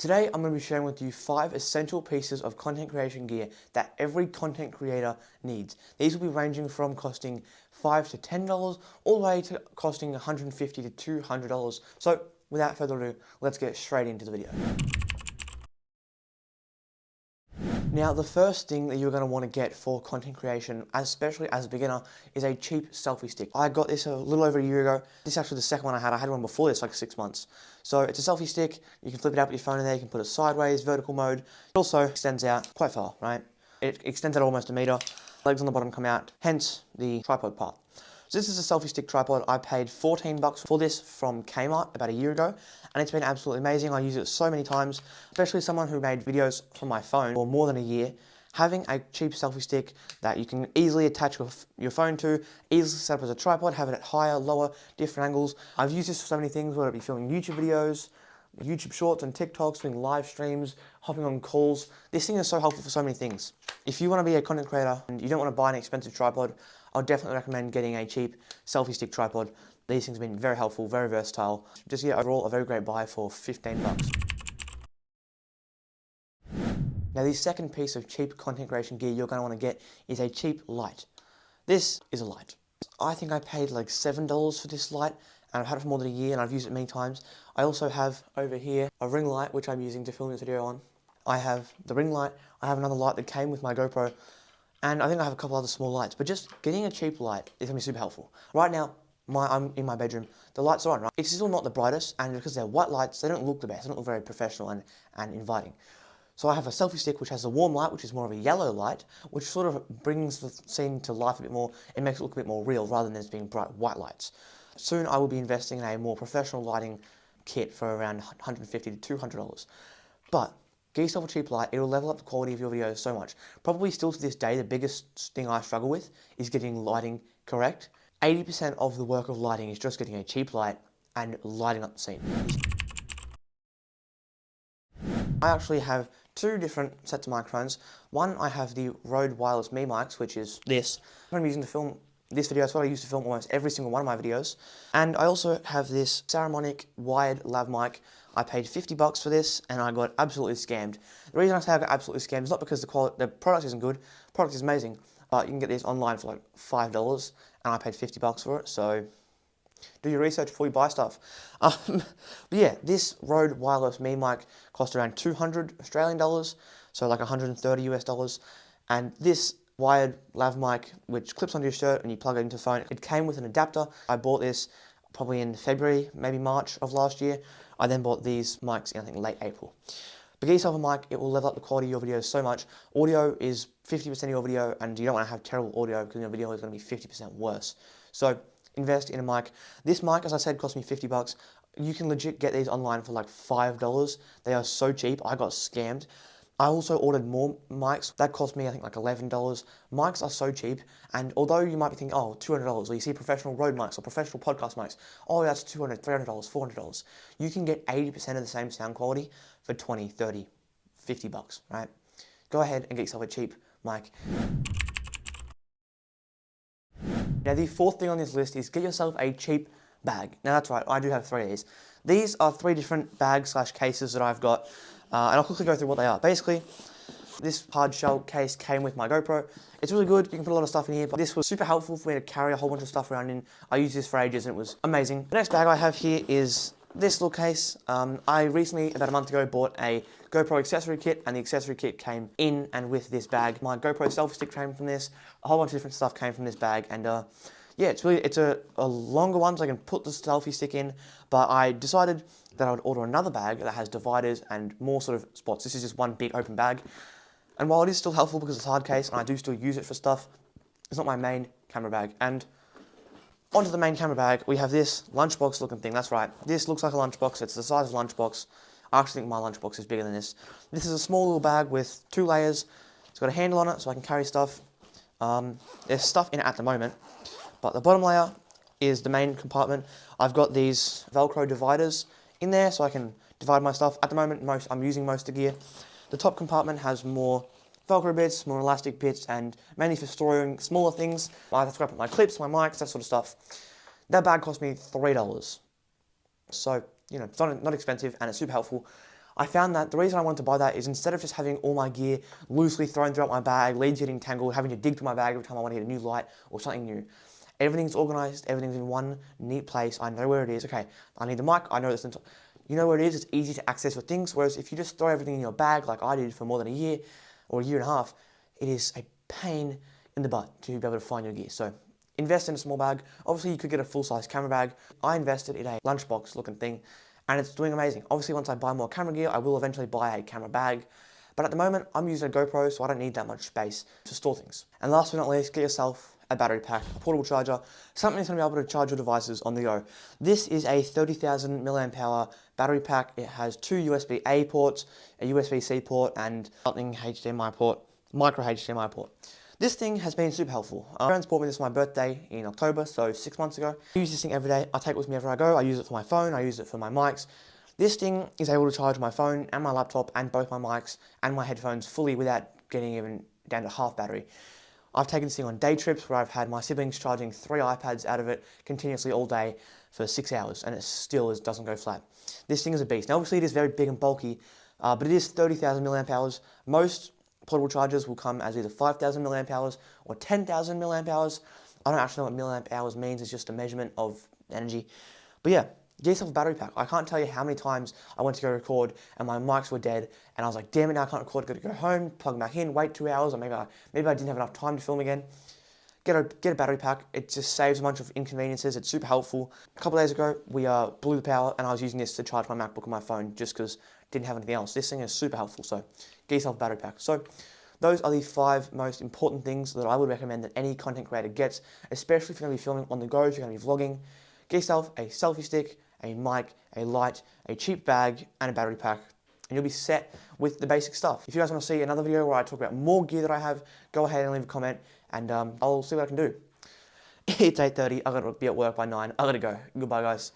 Today I'm going to be sharing with you 5 essential pieces of content creation gear that every content creator needs. These will be ranging from costing $5 to $10 all the way to costing $150 to $200. So without further ado, let's get straight into the video. Now, the first thing that you're going to want to get for content creation, especially as a beginner, is a cheap selfie stick. I got this a little over a year ago. This is actually the second one I had. I had one before this, like 6 months. So it's a selfie stick. You can flip it out with your phone in there. You can put it sideways, vertical mode. It also extends out quite far, right? It extends out almost a meter. Legs on the bottom come out, hence the tripod part. So this is a selfie stick tripod. I paid $14 for this from Kmart about a year ago, and it's been absolutely amazing. I use it so many times, especially someone who made videos from my phone for more than a year. Having a cheap selfie stick that you can easily attach your phone to, easily set up as a tripod, have it at higher, lower, different angles. I've used this for so many things, whether it be filming YouTube videos, YouTube shorts and TikToks, doing live streams, hopping on calls. This thing is so helpful for so many things. If you want to be a content creator and you don't want to buy an expensive tripod, I'll definitely recommend getting a cheap selfie stick tripod. These things have been very helpful, very versatile. Just overall a very great buy for 15 bucks. Now, the second piece of cheap content creation gear you're going to want to get is a cheap light. This is a light. I think I paid like $7 for this light, and I've had it for more than a year and I've used it many times. I also have over here a ring light which I'm using to film this video on. I have the ring light, I have another light that came with my GoPro, and I think I have a couple other small lights, but just getting a cheap light is going to be super helpful. Right now, I'm in my bedroom, the lights are on, right? It's still not the brightest, and because they're white lights, they don't look the best, they don't look very professional and inviting. So I have a selfie stick which has a warm light, which is more of a yellow light, which sort of brings the scene to life a bit more. It makes it look a bit more real rather than it being bright white lights. Soon I will be investing in a more professional lighting kit for around $150 to $200. But get yourself a cheap light, it will level up the quality of your videos so much. Probably still to this day, the biggest thing I struggle with is getting lighting correct. 80% of the work of lighting is just getting a cheap light and lighting up the scene. I actually have 2 different sets of microphones. One, I have the Rode wireless Me mics, which is this. I'm using to film this video. It's what I use to film almost every single one of my videos. And I also have this Similar Wired Lav Mic. I paid 50 bucks for this, and I got absolutely scammed. The reason I say I got absolutely scammed is not because the product isn't good. The product is amazing, but you can get this online for like $5, and I paid 50 bucks for it. So do your research before you buy stuff. But yeah, this Rode wireless Me mic cost around 200 Australian dollars, so like 130 US dollars. And this wired lav mic, which clips onto your shirt and you plug it into the phone, it came with an adapter. I bought this probably in February, maybe March of last year. I then bought these mics in I think late April. But get yourself a mic, it will level up the quality of your videos so much. Audio is 50% of your video, and you don't want to have terrible audio because your video is going to be 50% worse. So invest in a mic. This mic, as I said, cost me 50 bucks. You can legit get these online for like $5. They are so cheap. I got scammed. I also ordered more mics. That cost me, I think, like $11. Mics are so cheap, and although you might be thinking, oh, $200, or you see professional Rode mics or professional podcast mics, oh, that's $200, $300, $400. You can get 80% of the same sound quality for 20, 30, 50 bucks, right? Go ahead and get yourself a cheap mic. Now, the fourth thing on this list is get yourself a cheap bag. Now, that's right, I do have 3 of these. These are 3 different bags / cases that I've got, and I'll quickly go through what they are. Basically, this hard shell case came with my GoPro. It's really good, you can put a lot of stuff in here, but this was super helpful for me to carry a whole bunch of stuff around in. I used this for ages and it was amazing. The next bag I have here is this little case. I recently, about a month ago, bought a GoPro accessory kit, and the accessory kit came in and with this bag. My GoPro selfie stick came from this, a whole bunch of different stuff came from this bag, and yeah, it's a longer one, so I can put the selfie stick in, but I decided that I would order another bag that has dividers and more sort of spots. This is just one big open bag, and while it is still helpful because it's a hard case and I do still use it for stuff, it's not my main camera bag. And onto the main camera bag, we have this lunchbox looking thing. That's right, this looks like a lunchbox. It's the size of a lunchbox. I actually think my lunchbox is bigger than this. This is a small little bag with 2 layers. It's got a handle on it so I can carry stuff. There's stuff in it at the moment, but the bottom layer is the main compartment. I've got these Velcro dividers in there so I can divide my stuff. At the moment, I'm using most of the gear. The top compartment has more Velcro bits, more elastic bits, and mainly for storing smaller things. That's where I put my clips, my mics, that sort of stuff. That bag cost me $3. So, you know, it's not expensive and it's super helpful. I found that the reason I wanted to buy that is instead of just having all my gear loosely thrown throughout my bag, leads getting tangled, having to dig through my bag every time I want to get a new light or something new. Everything's organized, everything's in one neat place, I know where it is. Okay, I need the mic, I know this. You know where it is, it's easy to access your things, whereas if you just throw everything in your bag like I did for more than a year or a year and a half, it is a pain in the butt to be able to find your gear. So invest in a small bag. Obviously you could get a full-size camera bag. I invested in a lunchbox looking thing and it's doing amazing. Obviously once I buy more camera gear, I will eventually buy a camera bag. But at the moment, I'm using a GoPro, so I don't need that much space to store things. And last but not least, get yourself a battery pack, a portable charger, something that's going to be able to charge your devices on the go. This is a 30,000 milliamp hour battery pack. It has two USB-A ports, a USB-C port, and something HDMI port, micro HDMI port. This thing has been super helpful. My parents bought me this for my birthday in October, so 6 months ago. I use this thing every day. I take it with me wherever I go. I use it for my phone. I use it for my mics. This thing is able to charge my phone and my laptop and both my mics and my headphones fully without getting even down to half battery. I've taken this thing on day trips where I've had my siblings charging 3 iPads out of it continuously all day for 6 hours and it still doesn't go flat. This thing is a beast. Now obviously it is very big and bulky, but it is 30,000 milliamp hours. Most portable chargers will come as either 5,000 milliamp hours or 10,000 milliamp hours. I don't actually know what milliamp hours means, it's just a measurement of energy. But yeah, get yourself a battery pack. I can't tell you how many times I went to go record and my mics were dead and I was like, damn it, now I can't record, got to go home, plug them back in, wait 2 hours, or maybe I didn't have enough time to film again. Get a battery pack. It just saves a bunch of inconveniences. It's super helpful. A couple of days ago, we blew the power and I was using this to charge my MacBook and my phone just because I didn't have anything else. This thing is super helpful, so get yourself a battery pack. So those are the 5 most important things that I would recommend that any content creator gets, especially if you're going to be filming on the go, if you're going to be vlogging. Get yourself a selfie stick, a mic, a light, a cheap bag, and a battery pack, and you'll be set with the basic stuff. If you guys want to see another video where I talk about more gear that I have, go ahead and leave a comment, and I'll see what I can do. It's 8:30, I've got to be at work by 9, I've got to go. Goodbye, guys.